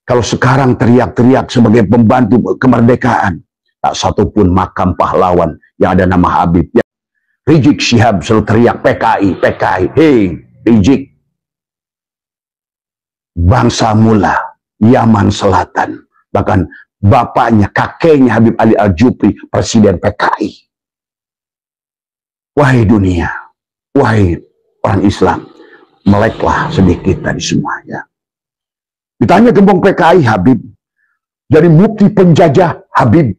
Kalau sekarang teriak-teriak sebagai pembantu kemerdekaan, tak satupun makam pahlawan yang ada nama Habib. Rizik Syihab selalu teriak PKI, PKI. Hei, Rizik. Bangsa Mula, Yaman Selatan. Bahkan bapaknya, kakeknya Habib Ali Al-Jupri, presiden PKI. Wahai dunia, wahai orang Islam, meleklah sedikit tadi semuanya. Ditanya gembong PKI, Habib. Jadi mufti penjajah, Habib.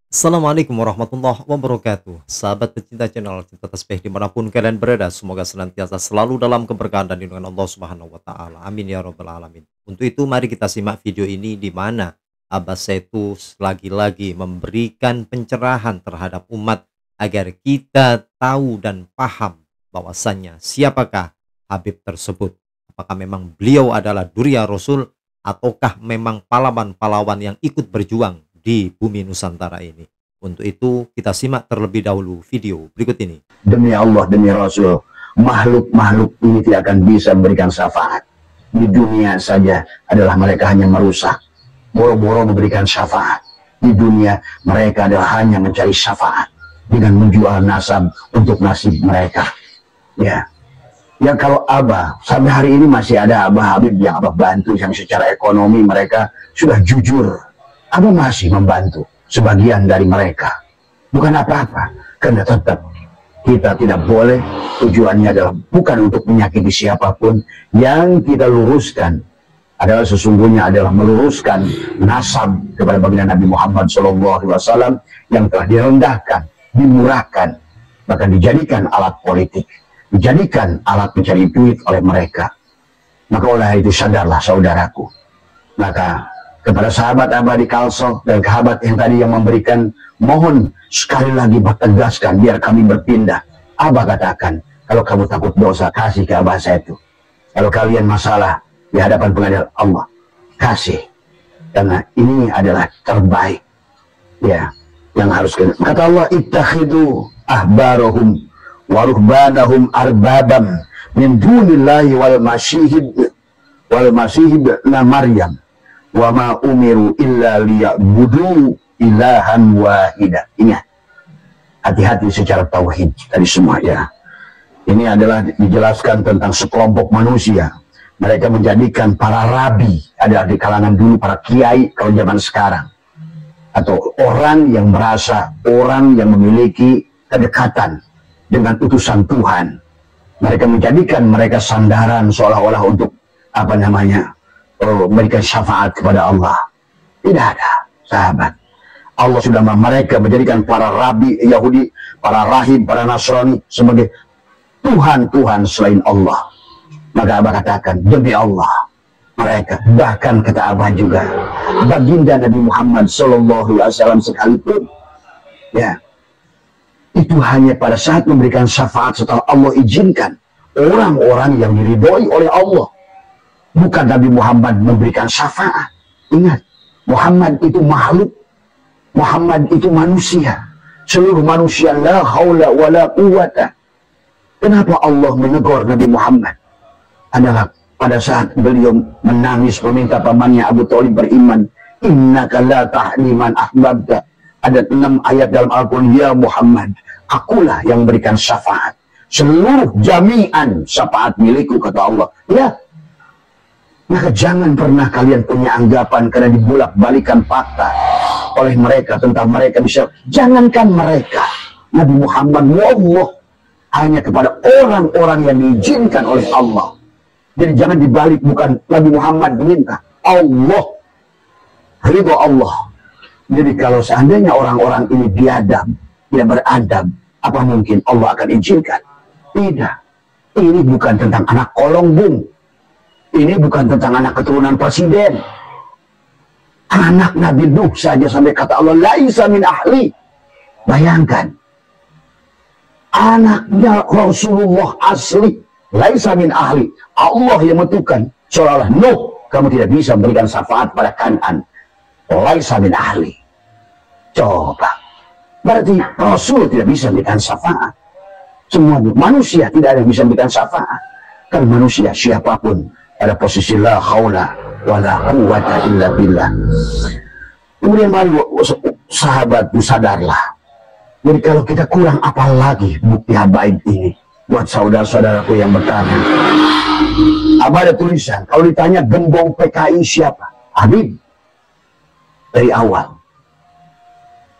Assalamualaikum warahmatullahi wabarakatuh. Sahabat pecinta channel Cinta Tasbih dimanapun kalian berada, semoga senantiasa selalu dalam keberkahan dan lindungan Allah Subhanahu wa Ta'ala. Amin ya Rabbal 'Alamin. Untuk itu, mari kita simak video ini di mana Abah Setu lagi-lagi memberikan pencerahan terhadap umat agar kita tahu dan paham bahwasannya siapakah Habib tersebut. Apakah memang beliau adalah Durya Rasul ataukah memang pahlawan-pahlawan yang ikut berjuang di bumi Nusantara ini. Untuk itu kita simak terlebih dahulu video berikut ini. Demi Allah, demi Rasul, makhluk-makhluk ini tidak akan bisa memberikan syafaat. Di dunia saja adalah mereka hanya merusak, boro-boro memberikan syafaat. Di dunia mereka adalah hanya mencari syafaat dengan menjual nasab untuk nasib mereka. Ya kalau Abah sampai hari ini masih ada Abah Habib yang Abah bantu, yang secara ekonomi mereka sudah jujur. Abah masih membantu sebagian dari mereka. Bukan apa-apa, karena tetap kita tidak boleh, tujuannya adalah bukan untuk menyakiti siapapun. Yang kita luruskan adalah sesungguhnya adalah meluruskan nasab kepada baginda Nabi Muhammad SAW yang telah direndahkan, dimurahkan, bahkan dijadikan alat politik, dijadikan alat mencari duit oleh mereka. Maka oleh itu sadarlah saudaraku. Maka kepada sahabat Abah di Kalsel dan sahabat yang tadi yang memberikan, mohon sekali lagi bertegaskan biar kami berpindah. Abah katakan, kalau kamu takut dosa, kasih ke Abah Setu. Kalau kalian masalah di hadapan pengadilan Allah, kasih. Karena ini adalah terbaik. Ya, yang harus kita. Kata Allah, ittakhidu ahbarahum wa ruhbanahum arbabam min dunillahi wal masihib na Maryam. Wa ma umiru illa liya'budu ilahan wahida. Ingat, hati-hati secara tauhid tadi semua ya. Ini adalah dijelaskan tentang sekelompok manusia. Mereka menjadikan para rabi, ada di kalangan dulu para kiai kalau zaman sekarang, atau orang yang merasa, orang yang memiliki kedekatan dengan utusan Tuhan. Mereka menjadikan mereka sandaran seolah-olah untuk apa namanya, memberikan syafaat kepada Allah. Tidak ada, sahabat. Allah sudah mereka menjadikan para rabi Yahudi, para rahib, para Nasrani sebagai Tuhan-Tuhan selain Allah. Maka Abah katakan, demi Allah, mereka, bahkan kata Abah juga, baginda Nabi Muhammad SAW sekalipun, ya, itu hanya pada saat memberikan syafaat setelah Allah izinkan orang-orang yang diridhoi oleh Allah. Bukan Nabi Muhammad memberikan syafaat. Ingat, Muhammad itu makhluk, Muhammad itu manusia. Seluruh manusia, la haula wa la quwata. Kenapa Allah menegur Nabi Muhammad? Adalah pada saat beliau menangis meminta pamannya Abu Thalib beriman. Innaka la tahdi man ahbabta. Ada 6 ayat dalam Al-Quran. Ya Muhammad, akulah yang memberikan syafaat. Seluruh jami'an syafaat milikku, kata Allah. Ya, maka jangan pernah kalian punya anggapan karena dibolak-balikan fakta oleh mereka tentang mereka bisa. Jangankan mereka, Nabi Muhammad, Allah hanya kepada orang-orang yang diizinkan oleh Allah. Jadi jangan dibalik, bukan Nabi Muhammad minta, Allah, ridho Allah. Jadi kalau seandainya orang-orang ini biadab, tidak beradab, apa mungkin Allah akan izinkan? Tidak. Ini bukan tentang anak kolong, Bung. Ini bukan tentang anak keturunan presiden. Anak Nabi Nuh saja sampai kata Allah, laisa min ahli. Bayangkan. Anaknya Rasulullah asli, laisa min ahli. Allah yang menentukan. Seolah-olah, Nuh, kamu tidak bisa memberikan syafaat pada Kan'an. Laisa min ahli. Coba. Berarti Rasul tidak bisa memberikan syafaat. Semuanya. Manusia tidak ada yang bisa memberikan syafaat. Kan manusia siapapun pada posisi la haula wala quwwata illa billah. Kemudian mari sahabatku sadarlah. Jadi kalau kita kurang apa lagi bukti habaib ini buat saudara-saudaraku yang bertanya. Ada tulisan, kalau ditanya gembong PKI siapa? Habib. Dari awal.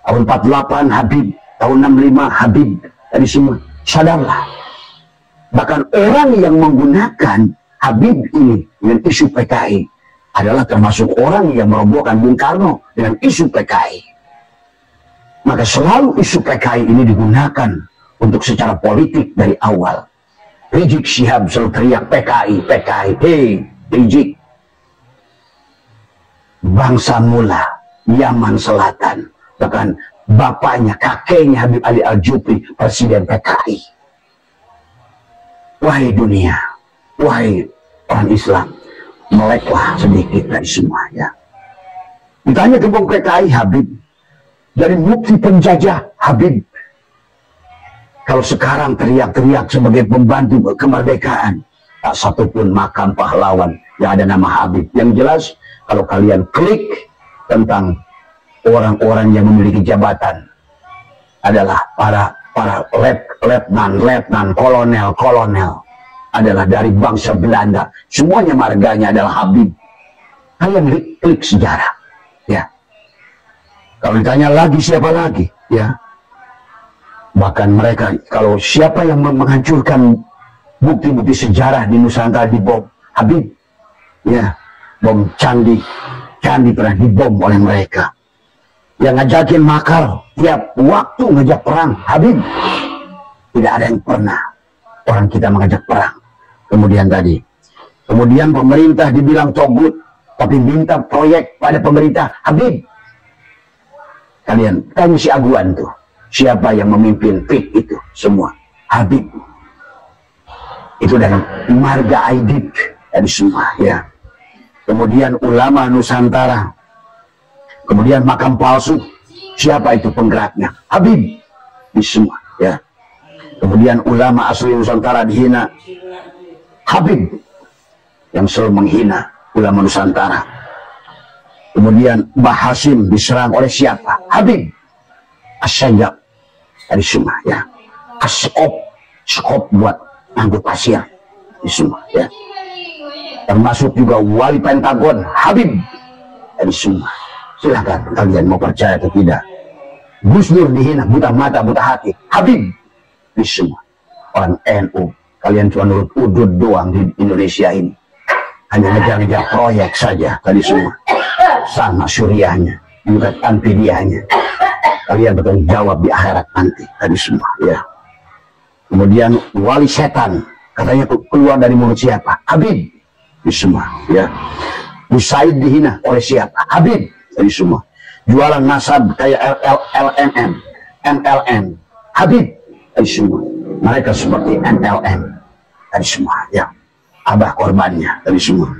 Tahun 48 Habib, tahun 65 Habib, dari semua. Sadarlah. Bahkan orang yang menggunakan Habib ini dengan isu PKI adalah termasuk orang yang merobohkan Bung Karno dengan isu PKI. Maka selalu isu PKI ini digunakan untuk secara politik dari awal. Rizik Syihab selalu teriak PKI, PKI. Hei, Rizik. Bangsa Mula, Yaman Selatan. Bahkan bapaknya, kakeknya Habib Ali Al-Jufri, presiden PKI. Wahai dunia, wahai orang Islam, meleklah sedikit dari semuanya. Ditanya gembong PKI, Habib. Dari bukti penjajah, Habib. Kalau sekarang teriak-teriak sebagai pembantu kemerdekaan, tak satupun makam pahlawan yang ada nama Habib. Yang jelas, kalau kalian klik tentang orang-orang yang memiliki jabatan, adalah para letnan, kolonel, adalah dari bangsa Belanda. Semuanya marganya adalah Habib. Kalian klik sejarah, ya. Kalau ditanya lagi siapa lagi, ya. Bahkan mereka, kalau siapa yang menghancurkan bukti-bukti sejarah di Nusantara dibom, Habib, ya. Bom candi pernah dibom oleh mereka. Yang ngajakin makar tiap waktu ngajak perang, Habib. Tidak ada yang pernah orang kita mengajak perang. Kemudian pemerintah dibilang togut, tapi minta proyek pada pemerintah, Habib. Kalian tanya si Aguan tuh, siapa yang memimpin PIK itu semua, Habib. Itu dari marga Aidit, dari semua, ya. Kemudian ulama Nusantara, kemudian makam palsu, siapa itu penggeraknya, Habib. Di semua, ya. Kemudian ulama asli Nusantara dihina, Habib yang selalu menghina ulama Nusantara. Kemudian Mbah Hasim diserang oleh siapa? Habib. Asyajab dari semua, ya. Skop buat angkut pasir di semua, ya. Termasuk juga wali Pentagon, Habib dari semua. Silahkan kalian mau percaya atau tidak. Gus Dur dihina, buta mata, buta hati, Habib di semua. Orang NU, kalian cuma nurut udud doang di Indonesia ini. Hanya ngejar-ngejar proyek saja tadi semua. Sama Suriahnya, juga Tanfidiahnya. Kalian bertanggung jawab di akhirat nanti tadi semua, ya. Kemudian wali setan, katanya keluar dari mulut siapa? Habib di semua, ya. Usaid dihina oleh siapa? Habib tadi semua. Jualan nasab kayak NLM, Habib tadi semua. Mereka seperti NLM tadi semua, ya. Abah korbannya tadi semua.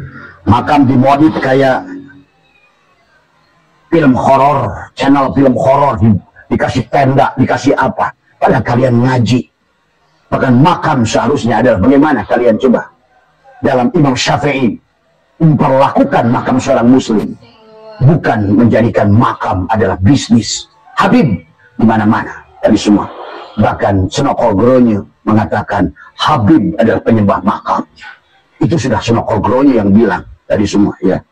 Makam dimodif kayak film horor, channel film horor, dikasih tenda, dikasih apa. Padahal kalian ngaji. Bahkan makam seharusnya adalah bagaimana kalian coba dalam Imam Syafi'i memperlakukan makam seorang muslim, bukan menjadikan makam adalah bisnis. Habib di mana-mana dari semua. Bahkan Senokogronyo mengatakan Habib adalah penyembah makam. Itu sudah Senokogronyo yang bilang tadi semua, ya.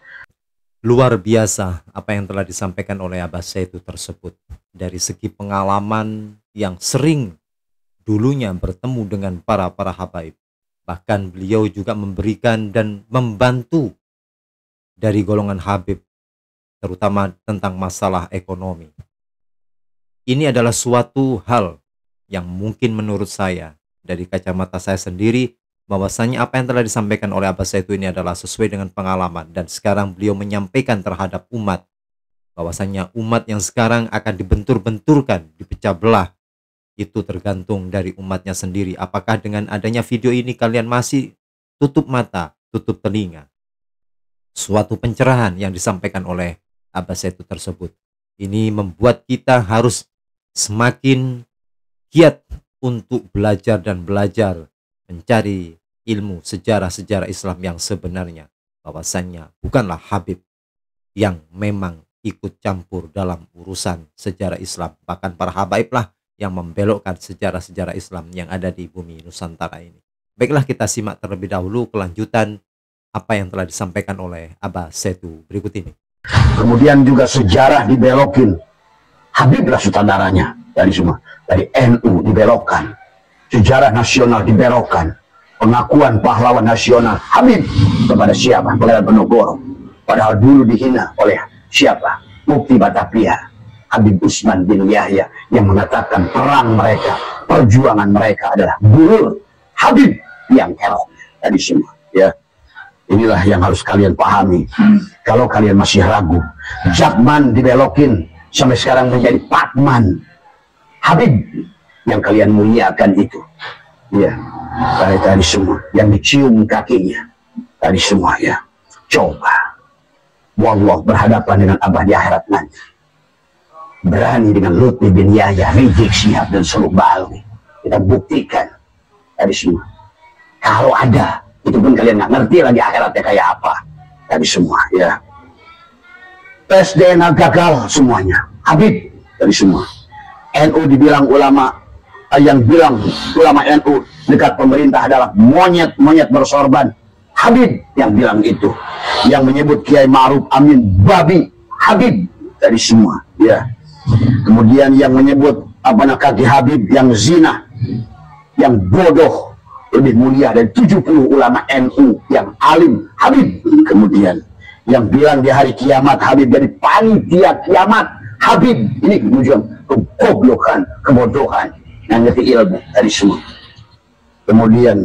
Luar biasa apa yang telah disampaikan oleh Abah Setu tersebut. Dari segi pengalaman yang sering dulunya bertemu dengan para habaib. Bahkan beliau juga memberikan dan membantu dari golongan Habib, terutama tentang masalah ekonomi. Ini adalah suatu hal yang mungkin menurut saya, dari kacamata saya sendiri, bahwasanya apa yang telah disampaikan oleh Abah Setu ini adalah sesuai dengan pengalaman. Dan sekarang beliau menyampaikan terhadap umat, bahwasanya umat yang sekarang akan dibentur-benturkan, dipecah belah, itu tergantung dari umatnya sendiri. Apakah dengan adanya video ini kalian masih tutup mata, tutup telinga? Suatu pencerahan yang disampaikan oleh Abah Setu tersebut. Ini membuat kita harus semakin giat untuk belajar dan belajar mencari ilmu sejarah-sejarah Islam yang sebenarnya. bahwasannya bukanlah Habib yang memang ikut campur dalam urusan sejarah Islam. Bahkan para habaib lah yang membelokkan sejarah-sejarah Islam yang ada di bumi Nusantara ini. Baiklah, kita simak terlebih dahulu kelanjutan apa yang telah disampaikan oleh Abah Setu berikut ini. Kemudian juga sejarah dibelokin. Habiblah sutradaranya dari semua. Dari NU dibelokkan. Sejarah nasional dibelokkan. Pengakuan pahlawan nasional Habib kepada siapa? Kepada Penogoro. Padahal dulu dihina oleh siapa? Mufti Batavia, Habib Usman bin Yahya, yang mengatakan perang mereka, perjuangan mereka adalah bulur Habib yang kerok tadi semua. Ya, inilah yang harus kalian pahami. Kalau kalian masih ragu, Jakman dibelokin sampai sekarang menjadi Patman. Habib yang kalian muliakan itu, ya, tadi semua yang dicium kakinya tadi semua. Ya, coba wallah berhadapan dengan Abah di akhirat nanti, berani dengan Lutfi bin Yahya, Rizik Syihab dan Suluk Balawi, kita buktikan tadi semua. Kalau ada, itu pun kalian nggak ngerti lagi akhiratnya kayak apa tadi semua. Ya, tes DNA gagal semuanya. Habib tadi semua. NU dibilang ulama, yang bilang ulama NU dekat pemerintah adalah monyet bersorban. Habib yang bilang itu, yang menyebut Kiai Ma'ruf Amin babi. Habib tadi semua. Ya, kemudian yang menyebut kaki Habib yang zina, yang bodoh, lebih mulia dari 70 ulama NU yang alim. Habib. Kemudian yang bilang di hari kiamat Habib jadi panitia kiamat. Habib. Ini kemudian kegoblokan, kebodohan, yang ngerti ilmu tadi semua. Kemudian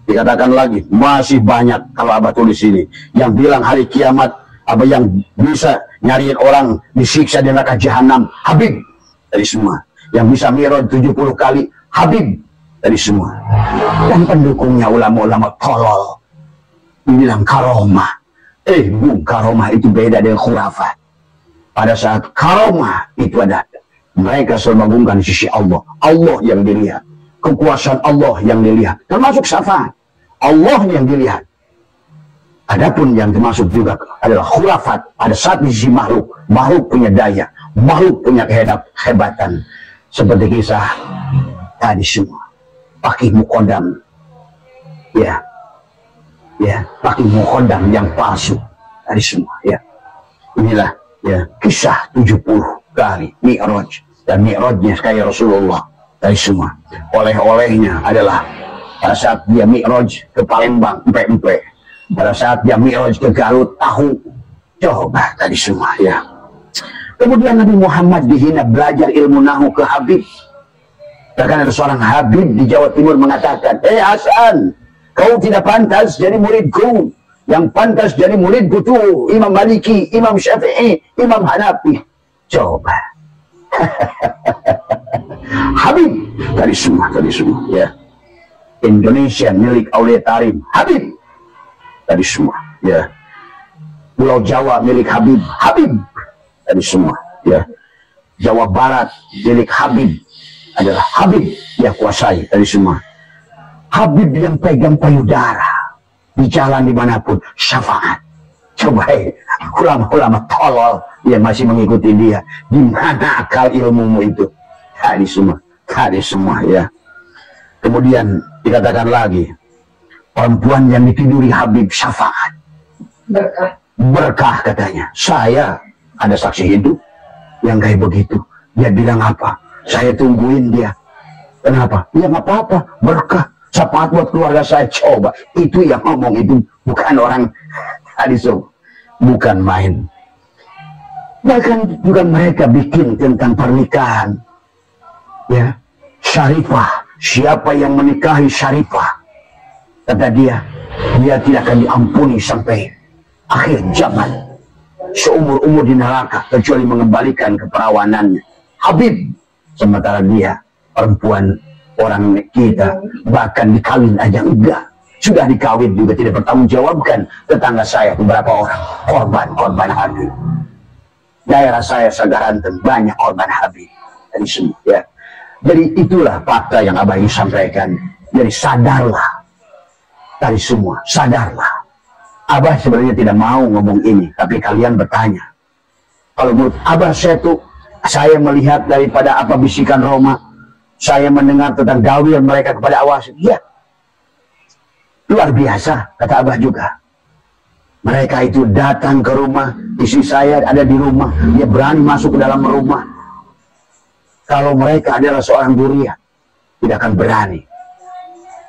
dikatakan lagi masih banyak, kalau Abah tulis ini, yang bilang hari kiamat apa yang bisa nyariin orang disiksa di neraka jahanam. Habib tadi semua. Yang bisa mi'raj 70 kali. Habib tadi semua. Dan pendukungnya ulama-ulama tolol bilang karomah. Bu, karomah itu beda dengan khurafat. Pada saat karomah itu ada, mereka selalu mengagungkan sisi Allah. Allah yang dilihat, kekuasaan Allah yang dilihat, termasuk syafaat Allah yang dilihat. Adapun yang termasuk juga adalah khurafat. Pada saat di sisi makhluk, makhluk punya daya, makhluk punya kehebatan. Seperti kisah tadi semua. Pakih Mukodam, ya, Pakih Mukodam yang palsu tadi semua. Ya, inilah ya kisah 70 kali mi'raj, dan mi'rajnya kayak Rasulullah tadi semua. Oleh-olehnya adalah pada saat dia mi'raj ke Palembang empe-empe, pada saat dia mi'raj ke Garut tahu. Coba tadi semua. Ya, kemudian Nabi Muhammad dihina belajar ilmu nahu ke Habib. Bahkan ada seorang Habib di Jawa Timur mengatakan, Hasan, kau tidak pantas jadi muridku. Yang pantas jadi muridku tuh Imam Maliki, Imam Syafi'i, Imam Hanafi. Coba. Habib tadi semua. Ya, Indonesia milik Aulia Tarim. Habib tadi semua. Ya, Pulau Jawa milik Habib. Habib tadi semua. Ya, Jawa Barat milik Habib. Adalah Habib yang kuasai tadi semua. Habib yang pegang payudara di jalan dimanapun, syafaat. Coba ulama-ulama tolol yang masih mengikuti dia. Di mana akal ilmumu itu? Tadi semua. Ya, kemudian dikatakan lagi, perempuan yang ditiduri Habib syafaat, berkah katanya. Saya ada saksi hidup yang kayak begitu. Dia bilang apa? Saya tungguin dia. Kenapa? Ya nggak apa-apa, berkah, syafaat buat keluarga saya. Coba, itu yang ngomong itu bukan orang tadi bukan main. Bahkan juga mereka bikin tentang pernikahan. Ya, syarifah. Siapa yang menikahi syarifah, kata dia tidak akan diampuni sampai akhir zaman, seumur-umur di neraka, kecuali mengembalikan keperawanannya. Habib. Sementara dia perempuan orang kita, bahkan dikawin aja enggak. Sudah dikawin juga tidak bertanggung jawabkan. Tetangga saya beberapa orang korban Habib. Daerah saya Sagaranten banyak korban Habib dari semua. Ya, jadi itulah fakta yang Abah ingin sampaikan. Jadi sadarlah dari semua, sadarlah. Abah sebenarnya tidak mau ngomong ini, tapi kalian bertanya. Kalau menurut Abah saya melihat daripada apa bisikan Roma, saya mendengar tentang dalil mereka kepada Awas. Iya, luar biasa, kata Abah juga. Mereka itu datang ke rumah, istri saya ada di rumah, dia berani masuk ke dalam rumah. Kalau mereka adalah seorang durian, tidak akan berani.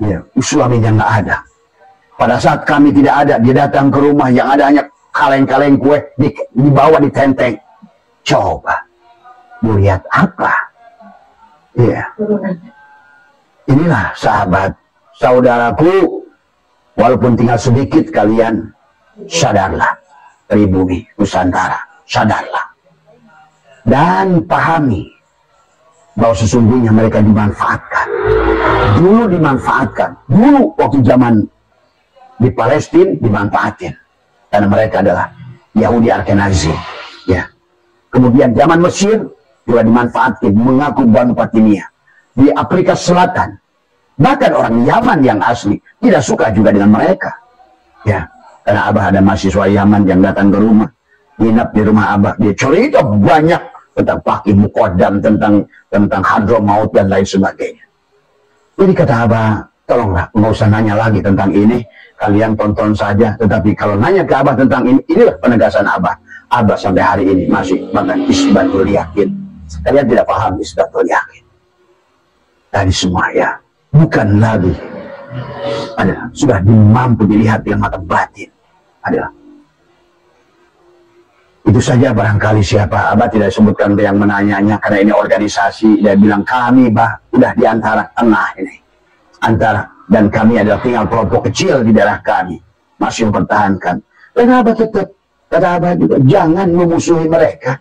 Ya, suaminya nggak ada. Pada saat kami tidak ada, dia datang ke rumah yang ada hanya kaleng-kaleng kue dibawa di tenteng. Coba, melihat apa? Ya, inilah sahabat, saudaraku. Walaupun tinggal sedikit, kalian sadarlah, pribumi Nusantara, sadarlah. Dan pahami bahwa sesungguhnya mereka dimanfaatkan. Dulu dimanfaatkan. Dulu waktu zaman di Palestina dimanfaatin. Karena mereka adalah Yahudi Ashkenazi. Ya. Kemudian zaman Mesir juga dimanfaatkan, mengaku Banu Patinia. Di Afrika Selatan, bahkan orang Yaman yang asli tidak suka juga dengan mereka. Ya. Karena Abah ada mahasiswa Yaman yang datang ke rumah, nginap di rumah Abah, dia cerita banyak tentang Pakih Mukodam, tentang Hadromaut dan lain sebagainya. Jadi kata Abah, tolonglah nggak usah nanya lagi tentang ini, kalian tonton saja. Tetapi kalau nanya ke Abah tentang ini, inilah penegasan Abah. Abah sampai hari ini masih bahkan isbatul yakin. Kalian tidak paham isbatul yakin. Tadi semua ya, bukan lagi adalah sudah mampu dilihat dengan mata batin. Adalah itu saja barangkali siapa. Abah tidak sebutkan yang menanyanya karena ini organisasi. Dia bilang kami udah di antara tengah ini, antara, dan kami adalah tinggal kelompok kecil di daerah kami masih mempertahankan. Dan Abah tetap, kata Abah juga, jangan memusuhi mereka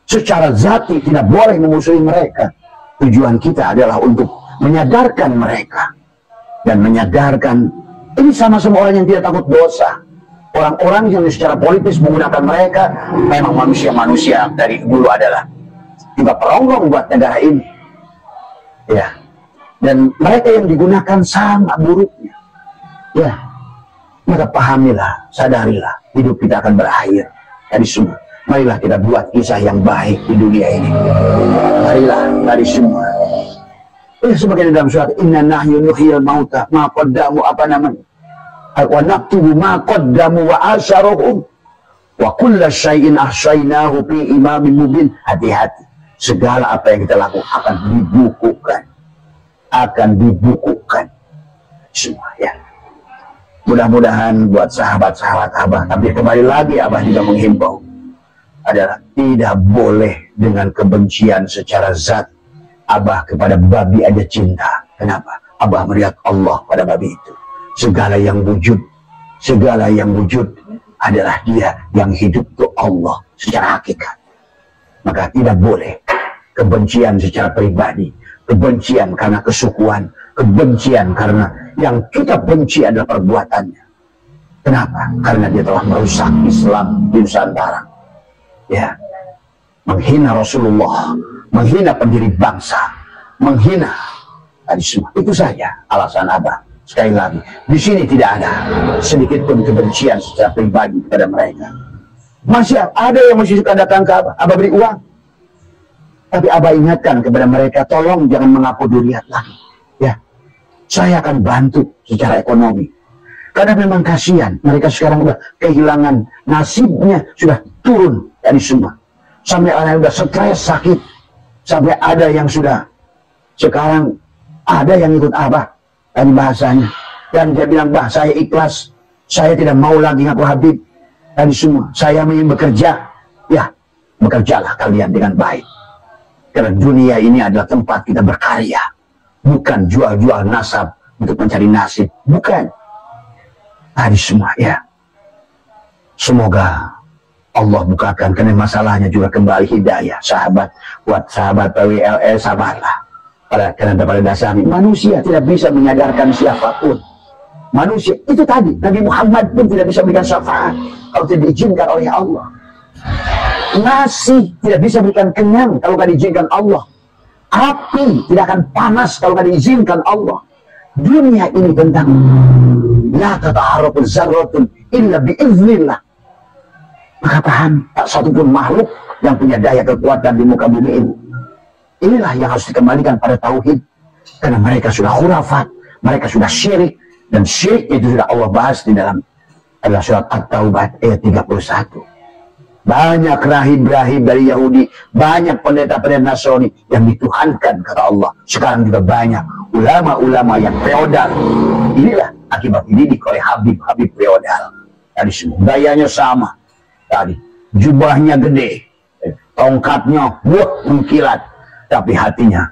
secara zati, tidak boleh memusuhi mereka. Tujuan kita adalah untuk menyadarkan mereka dan menyadarkan ini sama-sama orang yang tidak takut dosa. Orang-orang yang secara politis menggunakan mereka memang manusia-manusia dari dulu adalah juga perongrong buat negara ini. Ya. Dan mereka yang digunakan sama buruknya. Ya. Maka pahamilah, sadarilah, hidup kita akan berakhir. Dari semua. Marilah kita buat kisah yang baik di dunia ini. Marilah dari semua. Sebagai dalam surat Inna nahyu nuhyil mauta ma qaddamu apa namanya? Wa naktubu ma qaddamu wa asharuhum wa kulla syai'in ahsaynahu fi imamin mubin. Hati-hati, segala apa yang kita lakukan akan dibukukan, semua ya. Mudah-mudahan buat sahabat-sahabat Abah. Tapi kembali lagi Abah juga menghimbau adalah tidak boleh dengan kebencian secara zat. Abah kepada babi aja cinta. Kenapa? Abah melihat Allah pada babi itu. Segala yang wujud adalah dia yang hidup itu Allah secara hakikat. Maka tidak boleh kebencian secara pribadi, kebencian karena kesukuan, kebencian karena yang kita benci adalah perbuatannya. Kenapa? Karena dia telah merusak Islam di Nusantara. Ya, menghina Rasulullah, menghina pendiri bangsa, menghina tadi semua. Itu saja alasan Abah. Sekali lagi, di sini tidak ada sedikit pun kebencian secara pribadi kepada mereka. Masih ada yang masih suka datang ke Abah, Abah beri uang. Tapi Abah ingatkan kepada mereka, tolong jangan mengaku duriat lagi. Ya, saya akan bantu secara ekonomi. Karena memang kasihan, mereka sekarang sudah kehilangan nasibnya, sudah turun dari semua. Sampai orang yang sudah stres, sakit. Sampai ada yang sudah, sekarang ada yang ikut Abah. Tadi bahasanya, dan dia bilang, bah saya ikhlas, saya tidak mau lagi ngaku Habib. Tadi semua, saya ingin bekerja. Ya, bekerjalah kalian dengan baik. Karena dunia ini adalah tempat kita berkarya, bukan jual-jual nasab untuk mencari nasib, bukan. Tadi semua ya. Semoga Allah bukakan, karena masalahnya juga kembali hidayah. Sahabat, buat sahabat PWLS, sabarlah. Karena pada dasarnya manusia tidak bisa menyadarkan siapapun. Manusia itu tadi, Nabi Muhammad pun tidak bisa berikan syafaat kalau tidak diizinkan oleh Allah. Nasi tidak bisa berikan kenyang kalau tidak diizinkan Allah. Api tidak akan panas kalau tidak diizinkan Allah. Dunia ini tentang la tata'arraqu zarratun illa biiznillah. Maka paham, tak satu pun makhluk yang punya daya kekuatan di muka bumi ini. Inilah yang harus dikembalikan pada tauhid, karena mereka sudah khurafat, mereka sudah syirik, dan syirik itu sudah Allah bahas di dalam adalah surat At-Taubah ayat 31. Banyak rahib-rahib dari Yahudi, banyak pendeta-pendeta Nasrani yang dituhankan kata Allah. Sekarang juga banyak ulama-ulama yang feodal. Inilah akibat dididik oleh Habib-Habib feodal. Tadi semua gayanya sama. Tadi jubahnya gede, tongkatnya mengkilat, tapi hatinya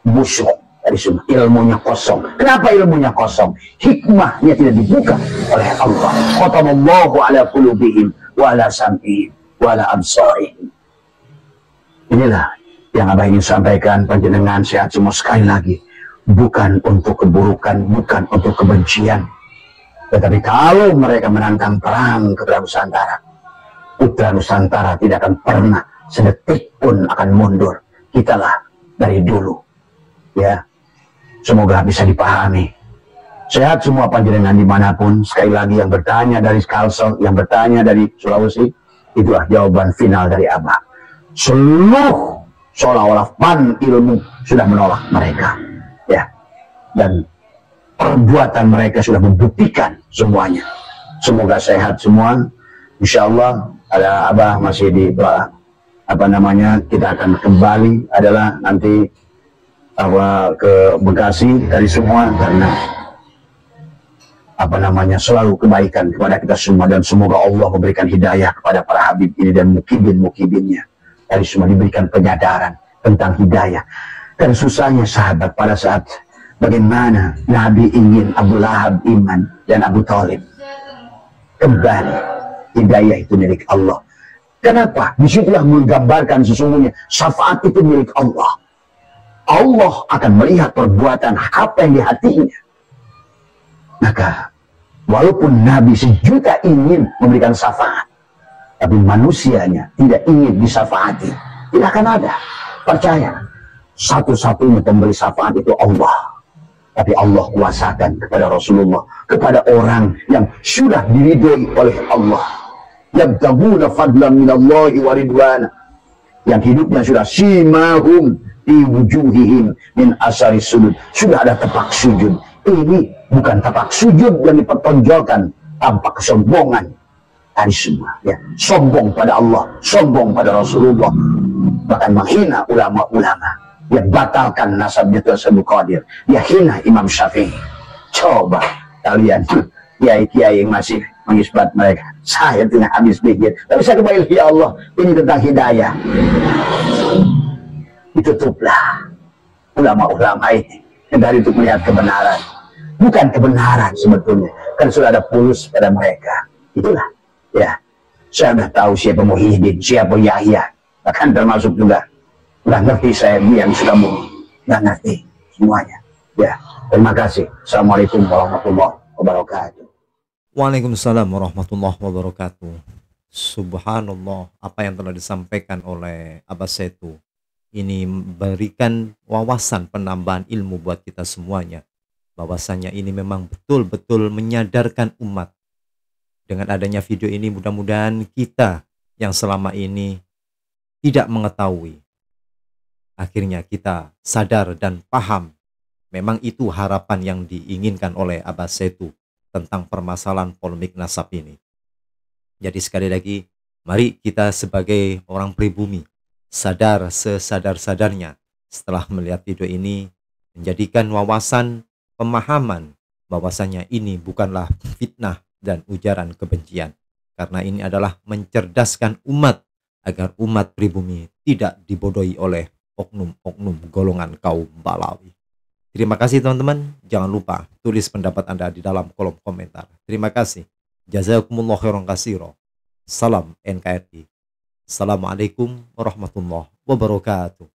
busuk. Tadi semua ilmunya kosong. Kenapa ilmunya kosong? Hikmahnya tidak dibuka oleh Allah. Khatamallahu ala qulubihim wa ala sam'ihim wala absarihim. Inilah yang Abah ingin sampaikan. Panjenengan sehat semua. Sekali lagi, bukan untuk keburukan, bukan untuk kebencian, tetapi kalau mereka menantang perang ke Nusantara, putra Nusantara tidak akan pernah sedetik pun akan mundur. Kitalah dari dulu, ya. Semoga bisa dipahami. Sehat semua panjenengan dimanapun. Sekali lagi, yang bertanya dari Kalsel, yang bertanya dari Sulawesi, itulah jawaban final dari Abah. Seluruh seolah-olah pan ilmu sudah menolak mereka, ya, dan perbuatan mereka sudah membuktikan semuanya. Semoga sehat semua. Insya Allah ada Abah masih di kita akan kembali adalah nanti ke Bekasi dari semua, karena selalu kebaikan kepada kita semua, dan semoga Allah memberikan hidayah kepada para habib ini dan mukibinnya dari semua, diberikan penyadaran tentang hidayah. Dan susahnya sahabat pada saat bagaimana Nabi ingin Abu Lahab iman dan Abu Thalib kembali. Hidayah itu milik Allah. Kenapa? Disitulah menggambarkan sesungguhnya syafaat itu milik Allah. Allah akan melihat perbuatan apa yang di hatinya. Maka walaupun Nabi sejuta ingin memberikan syafaat, tapi manusianya tidak ingin disafaati, tidak akan ada. Percaya, satu-satunya pemberi syafaat itu Allah. Tapi Allah kuasakan kepada Rasulullah, kepada orang yang sudah diridhoi oleh Allah, yabtaguna fadlan minallahi wa ridwana, yang hidupnya sudah simahum di wujuhihim min asari sujud, sudah ada tapak sujud. Ini bukan tapak sujud yang dipertonjolkan tanpa kesombongan. Tadi semua, ya, sombong pada Allah, sombong pada Rasulullah, bahkan menghina ulama-ulama. Dia batalkan nasabnya Tuhan Qadir, dia hina Imam Syafi'i. Coba kalian kiai-kiai yang masih mengisbat mereka. Saya tengah habis pikir, tapi saya kembali, ya Allah, ini tentang hidayah. Ditutuplah ulama-ulama ini dari itu melihat kebenaran. Bukan kebenaran sebetulnya, kan sudah ada pulus pada mereka. Itulah, ya, saya sudah tahu siapa Muhyiddin, siapa Yahya, bahkan termasuk juga nggak ngerti saya yang suka bumi, nggak ngerti semuanya. Ya, terima kasih. Assalamualaikum warahmatullahi wabarakatuh. Waalaikumsalam warahmatullahi wabarakatuh. Subhanallah, apa yang telah disampaikan oleh Abah Setu ini memberikan wawasan penambahan ilmu buat kita semuanya, bahwasanya ini memang betul-betul menyadarkan umat. Dengan adanya video ini, mudah-mudahan kita yang selama ini tidak mengetahui, akhirnya kita sadar dan paham. Memang itu harapan yang diinginkan oleh Abah Setu tentang permasalahan polemik nasab ini. Jadi sekali lagi, mari kita sebagai orang pribumi sadar sesadar-sadarnya setelah melihat video ini, menjadikan wawasan pemahaman bahwasanya ini bukanlah fitnah dan ujaran kebencian, karena ini adalah mencerdaskan umat agar umat pribumi tidak dibodohi oleh oknum-oknum golongan kaum Balawi. Terima kasih teman-teman. Jangan lupa tulis pendapat Anda di dalam kolom komentar. Terima kasih. Jazakumullah khairan katsira. Salam NKRI. Assalamualaikum warahmatullahi wabarakatuh.